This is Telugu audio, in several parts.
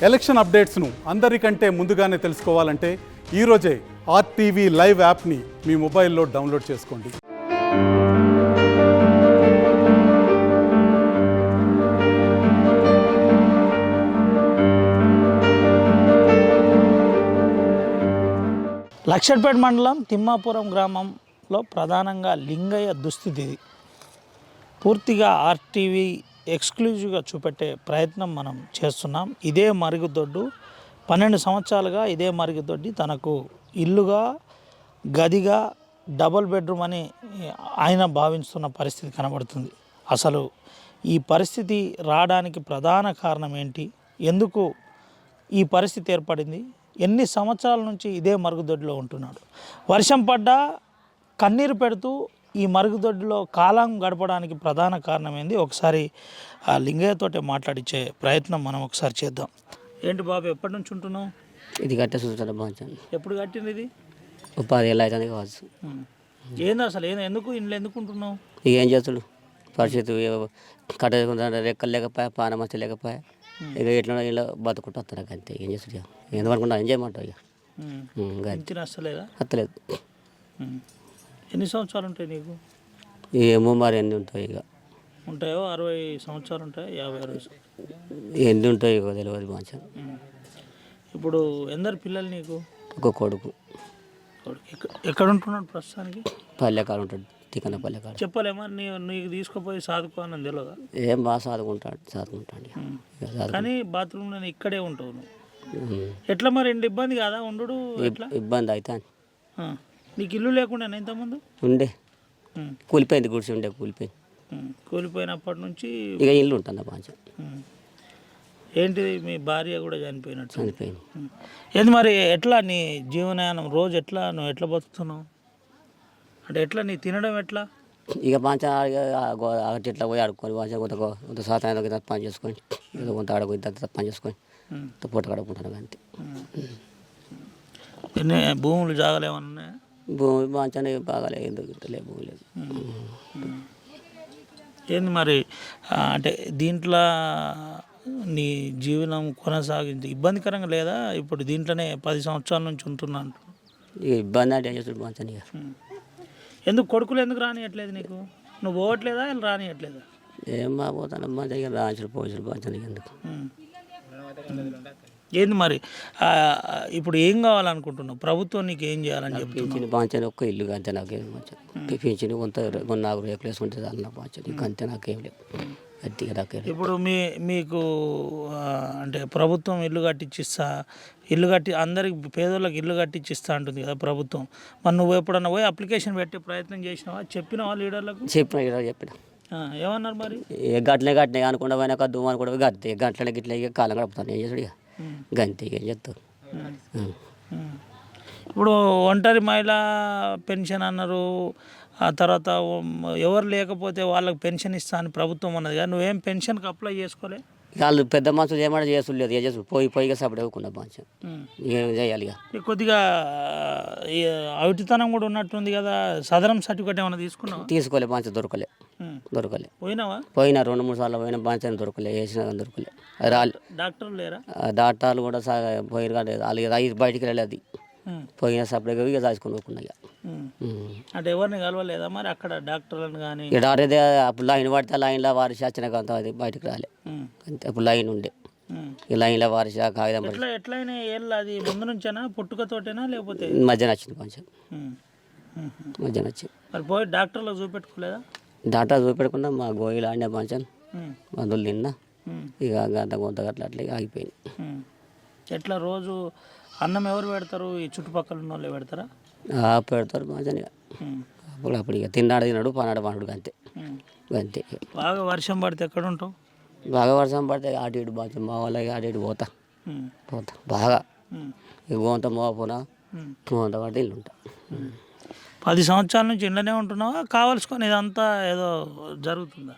ఎలక్షన్ అప్డేట్స్ను అందరికంటే ముందుగానే తెలుసుకోవాలంటే ఈరోజే ఆర్టీవీ లైవ్ యాప్ని మీ మొబైల్లో డౌన్లోడ్ చేసుకోండి. లక్షట్పేట మండలం తిమ్మాపురం గ్రామంలో ప్రధానంగా లింగయ్య దుస్థితి ఇది. పూర్తిగా ఆర్టీవీ ఎక్స్క్లూజివ్గా చూపెట్టే ప్రయత్నం మనం చేస్తున్నాం. ఇదే మరుగుదొడ్డు 12 సంవత్సరాలుగా ఇదే మరుగుదొడ్డి తనకు ఇల్లుగా గదిగా డబుల్ బెడ్రూమ్ అని ఆయన భావిస్తున్న పరిస్థితి కనబడుతుంది. అసలు ఈ పరిస్థితి రావడానికి ప్రధాన కారణం ఏంటి, ఎందుకు ఈ పరిస్థితి ఏర్పడింది, ఎన్ని సంవత్సరాల నుంచి ఇదే మరుగుదొడ్డిలో ఉంటున్నాడు, వర్షం పడ్డా కన్నీరు పెడుతూ ఈ మరుగుదొడ్డిలో కాలం గడపడానికి ప్రధాన కారణం ఏంది, ఒకసారి ఆ లింగయ్యతోటే మాట్లాడించే ప్రయత్నం మనం ఒకసారి చేద్దాం. ఏంటి బాబు, ఎప్పటి నుంచి ఉంటున్నావు? ఇది కట్టే చూస్తాను బాగుంది. ఎప్పుడు కట్టింది ఇది? 10 ఏళ్ళు అవుతుంది కావచ్చు. ఏంది అసలు ఎందుకు ఇంట్లో ఎందుకు ఉంటున్నావు? ఇక ఏం చేస్తాడు, పరిస్థితి కట్టేసుకుంటా, రెక్కలు లేకపోయా, పానం మంచి లేకపోయా, ఇక ఎట్లా ఇలా బతుకుంటూ వస్తారు. అంతే, ఏం చేస్తాడు ఇక, ఎందుకనుకుంటా ఏం చేయమంటావు ఇక. వస్తలేదా? వస్తలేదు. ఎన్ని సంవత్సరాలు ఉంటాయి నీకు? ఏమో మరి ఎన్ని ఉంటాయి ఇక. ఉంటాయో 60 సంవత్సరాలు ఉంటాయి, 50-60 ఎన్ని ఉంటాయి ఇక తెలియదు మంచిగా. ఇప్పుడు ఎందరు పిల్లలు నీకు? ఒక కొడుకు. ఎక్కడ ఉంటున్నాడు ప్రస్తుతానికి? పల్లెకాడు ఉంటాడు, తికన పల్లెకాడు. చెప్పలేమా నీకు తీసుకుపోయి సాదుకోవాలని తెలియదా? ఏం బాగా చదువుకుంటాడు. కానీ బాత్రూంలో ఇక్కడే ఉంటావు నువ్వు. ఎట్లా మరి ఇబ్బంది కాదా ఉండు? ఇబ్బంది అయితే నీకు ఇల్లు లేకుండా ఇంతకుముందు ఉండే, కూలిపోయింది, గుడిసి ఉండే కూలిపోయింది. కూలిపోయినప్పటి నుంచి ఇక ఇల్లు ఉంటుంది మంచిగా. ఏంటిది, మీ భార్య కూడా చనిపోయినట్టు? చనిపోయింది. ఏంది మరి, ఎట్లా నీ జీవనయానం రోజు ఎట్లా, నువ్వు ఎట్లా బతుకుతున్నావు అంటే ఎట్లా, నీ తినడం ఎట్లా? ఇక మంచిగా ఇట్లా పోయి ఆడుకొని మంచిగా కొంత శాతం పని చేసుకొని, ఏదో కొంత ఆడుకొని పని చేసుకొని పూట కడుక్కుంటాను. అంతే. ఎన్ని భూములు జాగలేమన్నా ఉన్నాయా? భూమి మంచిగానే బాగాలే, ఎందుకు లేదు భూమి లేదు. ఏంది మరి అంటే దీంట్లో నీ జీవనం కొనసాగించి ఇబ్బందికరంగా లేదా? ఇప్పుడు దీంట్లోనే 10 సంవత్సరాల నుంచి ఉంటున్నాను. ఇక ఇబ్బంది అంటే ఏం చేస్తాడు మంచిగా. ఎందుకు కొడుకులు ఎందుకు రానియట్లేదు నీకు? నువ్వు పోవట్లేదా, వీళ్ళు రానియట్లేదా? ఏం బాగుపోతాను మంచిగా, రాజులు పోజులు మంచిగా. ఎందుకు ఏంది మరి ఇప్పుడు ఏం కావాలనుకుంటున్నావు? ప్రభుత్వం నీకు ఏం చేయాలని చెప్పి? పింఛను బాగా ఒక్క ఇల్లు అంతే, నాకేం మంచిగా పింఛను కొంత నాకు రేకులు వేసుకుంటే చాలు నాకు మంచిగా. ఇంక అంతే, నాకేం లేదు. ఇప్పుడు మీకు అంటే ప్రభుత్వం ఇల్లు కట్టి అందరికి పేదోళ్ళకి ఇల్లు కట్టించిస్తా అంటుంది కదా ప్రభుత్వం. మరి నువ్వు ఎప్పుడన్నా పోయి అప్లికేషన్ పెట్టే ప్రయత్నం చేసినావా? చెప్పినావా లీడర్లకు? చెప్పిన ఏమన్నారు మరి? గట్లనే అనుకుండా పోయినా కద్దు అనుకుంటే గట్టే గట్లనే గిట్ల ఇక కాలం గడుపుతాను. ఏం చేస్తాడు ఇక, గంతే, ఏం చెప్తావు. ఇప్పుడు ఒంటరి మహిళ పెన్షన్ అన్నారు, ఆ తర్వాత ఎవరు లేకపోతే వాళ్ళకి పెన్షన్ ఇస్తా అని ప్రభుత్వం అన్నది కదా, నువ్వేం పెన్షన్కి అప్లై చేసుకోలే? వాళ్ళు పెద్ద మనుషులు ఏమంటే చేసులేదు, ఏం చేసు పోయిగా సపరేట్ ఇవ్వకుండా మంచి ఏం చేయాలి ఇక. కొద్దిగా అవిటితనం కూడా ఉన్నట్టుంది కదా, సదరం సర్టిఫికేట్ ఏమైనా తీసుకున్నావా? తీసుకోలే, మంచిగా దొరకలే. పోయినా 2-3 సార్లు పోయినా మంచిగా దొరకలే, వేసినా దొరకలే. డాక్టర్లు లేరా? డాక్టర్లు కూడా పోయి వాళ్ళకి బయటికి వెళ్ళలేదు, పోయిన సపరేట్గా ఇక దాచుకొని పోకుండా ఇక. అంటే ఎవరిని కలవలేదా మరి అక్కడ డాక్టర్లను కానీ? ఇక్కడ అదే అప్పుడు లైన్ పడితే లైన్లో వారిసి వచ్చినాక అంత అది బయటకు రాలే. అంతే, అప్పుడు లైన్ ఉండే, ఈ లైన్లో వారిసి కాగితం ఎట్లయినా అది ముందు నుంచేనా, పుట్టుకతోటేనా లేకపోతే మధ్యాహ్నం వచ్చింది కొంచెం, మధ్యాహ్నం వచ్చింది. మరి పోయి డాక్టర్లో చూపెట్టుకోలేదా? డాక్టర్ చూపెట్టకుండా మా గోయిలు ఆడినా మంచం మందులు తిన్నా, ఇక గంట కొంత గట్ల అట్లా ఆగిపోయింది. ఎట్లా రోజు అన్నం ఎవరు పెడతారు? ఈ చుట్టుపక్కల ఉన్న వాళ్ళు పెడతారా? పెడతారు మంచిగా. అప్పుడు ఇక తిన్నాడు పన్నాడు పండుగ, అంతే అంతే. బాగా వర్షం పడితే ఎక్కడ ఉంటావు? బాగా వర్షం పడితే అటు ఇటు బాగా మా వాళ్ళకి అటు ఇటు పోతా బాగా, ఇక గోంత మోపోనా గోంత పడితే ఇల్లు ఉంటా. 10 సంవత్సరాల నుంచి ఇంట్లోనే ఉంటున్నావా? కావాల్సుకొని ఇదంతా ఏదో జరుగుతుందా?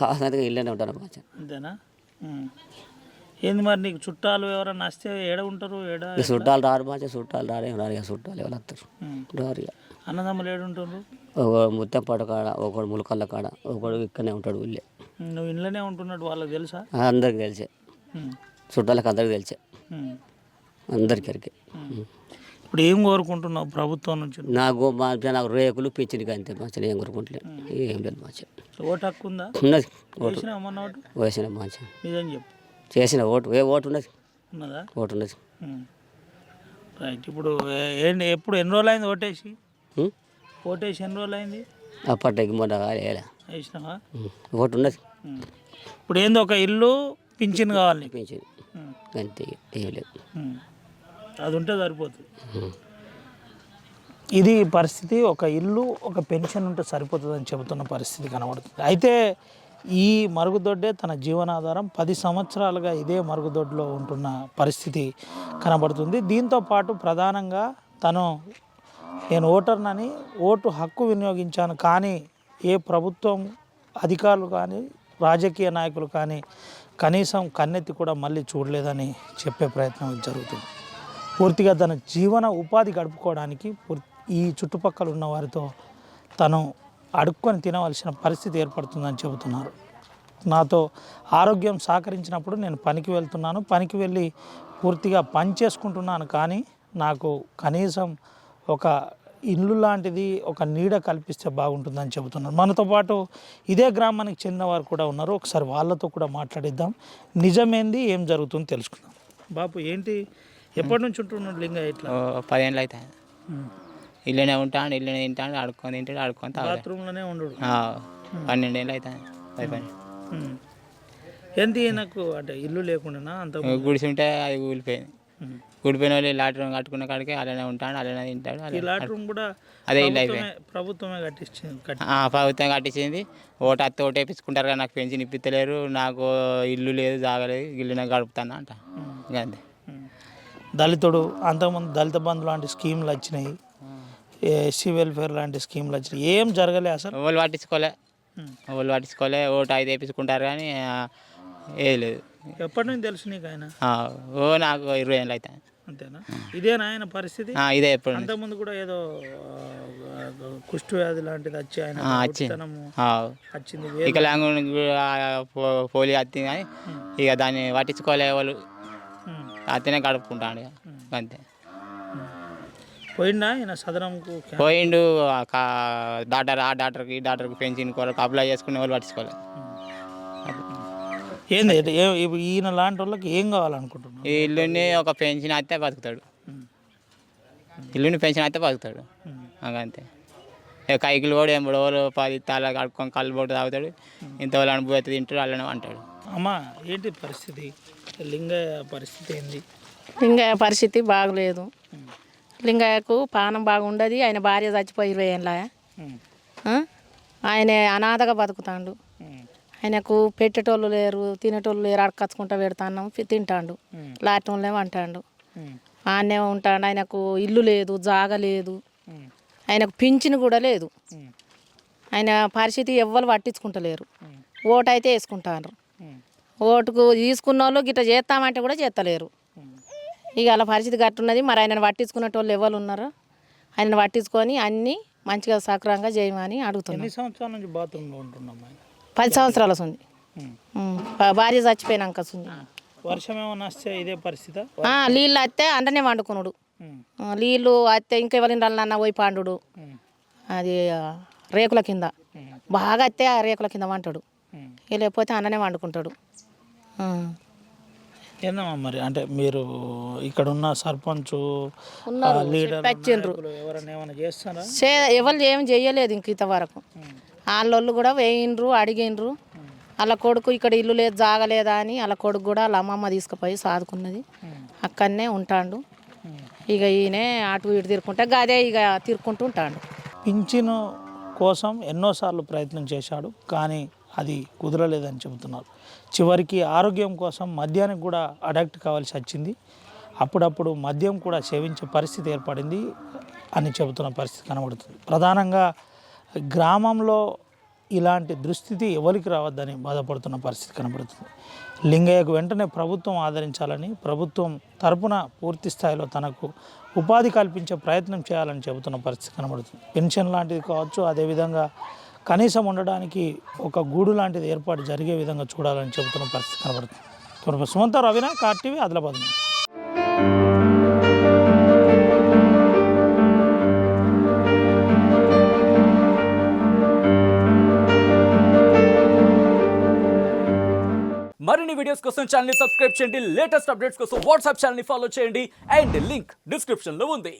కావాల్సినందుకు ఇల్లునే ఉంటాను మంచిగా. అంతేనా? ఏంది మరి నీకు చుట్టాలు ఎవరన్నా వస్తే ఏడ ఉంటారు? చుట్టాలు రారు మంచిగా, చుట్టాలు రారు, ఏం రారు ఇక. చుట్టాలు ఎవరు వస్తారు? రారు ఇక. అన్నదమ్ములు ఏడుంటారు? ఒకడు ముత్తంపాట కాడ, ఒకడు ములకల్ల కాడ, ఒకడు ఇక్కడనే ఉంటాడు ఊళ్ళే. నువ్వు ఇంట్లోనే ఉంటున్నట్టు వాళ్ళకి తెలుసా? అందరికి తెలిసే. చుట్టాలకు అందరికీ తెలిసే, అందరికీ ఎరికే. ఇప్పుడు ఏం కోరుకుంటున్నావు ప్రభుత్వం నుంచి? నాకు రేకులు పిచ్చిడికి అంతే, మంచిగా ఏం కోరుకుంటలేదు, ఏం లేదు మంచిగా. ఓటు హక్కు ఉందా? ఉన్నది ఓటు, వేసినావా మొన్న ఓటు? వేసిన మంచిగా నిజం చెప్పు. చేసిన ఓటు, ఓటు ఉన్నది, ఉన్నదా? ఓటు ఉన్నది. రైట్. ఇప్పుడు ఎప్పుడు ఎన్ని రోజులు అయింది ఓటేసి? ఓటేసి ఎన్ని రోజులు అయింది? అప్పటికి మొన్న వేసినావా? ఓటు ఉన్నది. ఇప్పుడు ఏంది ఒక ఇల్లు పింఛన్ కావాలి నీకు? పింఛన్ అంతే, ఏం లేదు. అది ఉంటే సరిపోతుంది. ఇది పరిస్థితి. ఒక ఇల్లు ఒక పెన్షన్ ఉంటే సరిపోతుందని చెబుతున్న పరిస్థితి కనబడుతుంది. అయితే ఈ మరుగుదొడ్డే తన జీవనాధారం. 10 సంవత్సరాలుగా ఇదే మరుగుదొడ్లో ఉంటున్న పరిస్థితి కనబడుతుంది. దీంతో పాటు ప్రధానంగా నేను ఓటర్నని ఓటు హక్కు వినియోగించాను, కానీ ఏ ప్రభుత్వం అధికారులు కానీ రాజకీయ నాయకులు కానీ కనీసం కన్నెత్తి కూడా మళ్ళీ చూడలేదని చెప్పే ప్రయత్నం జరుగుతుంది. పూర్తిగా తన జీవన ఉపాధి గడుపుకోవడానికి ఈ చుట్టుపక్కల ఉన్న వారితో తను అడుక్కొని తినవలసిన పరిస్థితి ఏర్పడుతుందని చెబుతున్నారు. నాతో ఆరోగ్యం సహకరించినప్పుడు నేను పనికి వెళ్తున్నాను, పనికి వెళ్ళి పూర్తిగా పని చేసుకుంటున్నాను, కానీ నాకు కనీసం ఒక ఇల్లు లాంటిది, ఒక నీడ కల్పిస్తే బాగుంటుందని చెబుతున్నారు. మనతో పాటు ఇదే గ్రామానికి చెందిన వారు కూడా ఉన్నారు. ఒకసారి వాళ్ళతో కూడా మాట్లాడిద్దాం, నిజమేంది ఏం జరుగుతుందో తెలుసుకుందాం. బాపు, ఏంటి ఎప్పటి నుంచి ఉంటున్నాడు లింగయ్య? ఇట్లా 10 ఏళ్ళు అవుతాయి. ఇల్లునే ఉంటాడు, ఇల్లునే తింటాడు, ఆడుకొని తింటాడు, ఆడుకొని బాత్రూంలోనే ఉండడు. 12 ఏళ్ళు అవుతాయి. ఏంటి నాకు అంటే ఇల్లు లేకుండా అంత గుడిసి ఉంటే అది కూలిపోయింది. కూలిపోయిన వాళ్ళు లాట్రూమ్ కట్టుకున్న కాడికి అలానే ఉంటాడు, అలానే తింటాడు. ఈ లాట్రూమ్ కూడా అదే ఇల్లు అయిపోయింది. ప్రభుత్వమే కట్టించింది. ప్రభుత్వం కట్టించింది. ఓటు అత్త ఓటు వేపించుకుంటారు కానీ నాకు పెన్షన్ ఇప్పిస్తలేరు, నాకు ఇల్లు లేదు, జాగలేదు, ఇల్లునే గడుపుతాను అంట. అంతే. దళితుడు అంతకుముందు దళిత బంధు లాంటి స్కీమ్లు వచ్చినాయి, ఎస్సీ వెల్ఫేర్ లాంటి స్కీమ్లు వచ్చినాయి, ఏం జరగలే అసలు. వాళ్ళు పట్టించుకోలే, ఓటు అయితే వేపించుకుంటారు కానీ ఏది లేదు. ఎప్పటి నుంచి తెలుసు నీకు ఆయన? నాకు 20 ఏళ్ళు అవుతాయి. అంతేనా? ఇదేనా ఆయన పరిస్థితి? ఇదే. ఎప్పుడు అంతకుముందు కూడా ఏదో కుష్టు వ్యాధి లాంటిది వచ్చి ఆయన వచ్చింది, ఇక పోలియో వచ్చింది కానీ ఇక దాన్ని పట్టించుకోలే వాళ్ళు, అతనే గడుపుకుంటాడు అంతే. పోయిండా ఆయన సదరంకు? పోయిండు. డాక్టర్కి ఈ డాక్టర్కి పెన్షన్ కొరకు అప్లై చేసుకునే వాళ్ళు పట్టించుకోలే. ఏంది ఈయన లాంటి వాళ్ళకి ఏం కావాలనుకుంటున్నాను? ఈ ఇల్లుని ఒక పెన్షన్ అయితే బతుకుతాడు, ఇల్లుని పెన్షన్ అయితే బతుకుతాడు అంతే. కైకిలు కూడా ఎంబడి వాళ్ళు 10 తాళ్ళ కడుక్కొని కళ్ళు బొట్టు తాగుతాడు, ఇంత వాళ్ళు అనుభూతి తింటాడు, అలానే అంటాడు. అమ్మా, ఏంటి పరిస్థితి? లింగయ్య పరిస్థితి ఏంది? లింగయ్య పరిస్థితి బాగలేదు. లింగయ్యకు పానం బాగుండదు. ఆయన భార్య చచ్చిపోయి 20 ఏళ్ళ. ఆయన అనాథగా బతుకుతాడు. ఆయనకు పెట్టేటోళ్ళు లేరు, తినేటోళ్ళు లేరు, అడకచ్చుకుంటా పెడతాను, తింటాడు, లాట్రూమ్లో అంటాడు, ఆడనే ఉంటాడు. ఆయనకు ఇల్లు లేదు, జాగ లేదు, ఆయనకు పింఛను కూడా లేదు. ఆయన పరిస్థితి ఎవ్వరు పట్టించుకుంటలేరు. ఓటు అయితే వేసుకుంటారు, ఓటుకు తీసుకున్న వాళ్ళు గిట్ట చేస్తామంటే కూడా చేస్తలేరు. ఇక అలా పరిస్థితి గట్టున్నది. మరి ఆయనను పట్టించుకునేటోళ్ళు ఎవరు ఉన్నారో ఆయనను పట్టించుకొని అన్నీ మంచిగా సక్రమంగా చేయమని అడుగుతున్నాం. ఎన్ని సంవత్సరాల నుంచి బాత్రూంలో ఉంటున్నాం? 10 సంవత్సరాల ఉంది. భార్య చచ్చిపోయినాక ఉంది. వర్షం ఏమన్నా వస్తే ఇదే పరిస్థితి? నీళ్ళు వస్తే అంటనే వండుకున్నాడు, నీళ్ళు వస్తే ఇంకా ఎవరినన్నా పోయి పండు. అది రేకుల కింద బాగా వస్తే ఆ రేకుల కింద వంటాడు, లేకపోతే అన్ననే వండుకుంటాడు. ఏందమ్మా మరి, అంటే మీరు ఇక్కడ ఉన్న సర్పంచ్ లీడర్ ఎవరైనా ఏమైనా చేస్తారా? ఎవరు ఏం చెయ్యలేదు ఇంక ఇంతవరకు. వాళ్ళోళ్ళు కూడా వేయిండ్రు, అడిగిండ్రు. వాళ్ళ కొడుకు ఇక్కడ ఇల్లు లేదు, జాగలేదా అని వాళ్ళ కొడుకు కూడా వాళ్ళ అమ్మమ్మ తీసుకుపోయి సాదుకున్నది, అక్కడనే ఉంటాడు. ఇక ఈయన అటు ఇటు తిరుక్కుంటే గదే ఇక తిరుక్కుంటూ ఉంటాడు. పింఛను కోసం ఎన్నోసార్లు ప్రయత్నం చేశాడు, కానీ అది కుదరలేదని చెబుతున్నారు. చివరికి ఆరోగ్యం కోసం మద్యానికి కూడా అడాక్ట్ కావాల్సి వచ్చింది. అప్పుడప్పుడు మద్యం కూడా సేవించే పరిస్థితి ఏర్పడింది అని చెబుతున్న పరిస్థితి కనబడుతుంది. ప్రధానంగా గ్రామంలో ఇలాంటి దుస్థితి ఎవరికి రావద్దని బాధపడుతున్న పరిస్థితి కనబడుతుంది. లింగయ్యకు వెంటనే ప్రభుత్వం ఆదరించాలని, ప్రభుత్వం తరపున పూర్తి స్థాయిలో తనకు ఉపాధి కల్పించే ప్రయత్నం చేయాలని చెబుతున్న పరిస్థితి కనబడుతుంది. పెన్షన్ లాంటిది కావచ్చు, అదేవిధంగా కనీసం ఉండడానికి ఒక గూడు లాంటిది ఏర్పాటు జరిగే విధంగా చూడాలని చెబుతున్న పరిస్థితి కనబడుతుంది. సుమంత రవినా కార్ టీవీ ఆదిలాబాద్ నుంచి. మరిన్ని వీడియోస్ కోసం ఛానల్ ని సబ్స్క్రైబ్ చేయండి. లేటెస్ట్ అప్డేట్స్ కోసం వాట్సాప్ ఛానల్ ని ఫాలో చేయండి. అండ్ లింక్ డిస్క్రిప్షన్ లో ఉంది.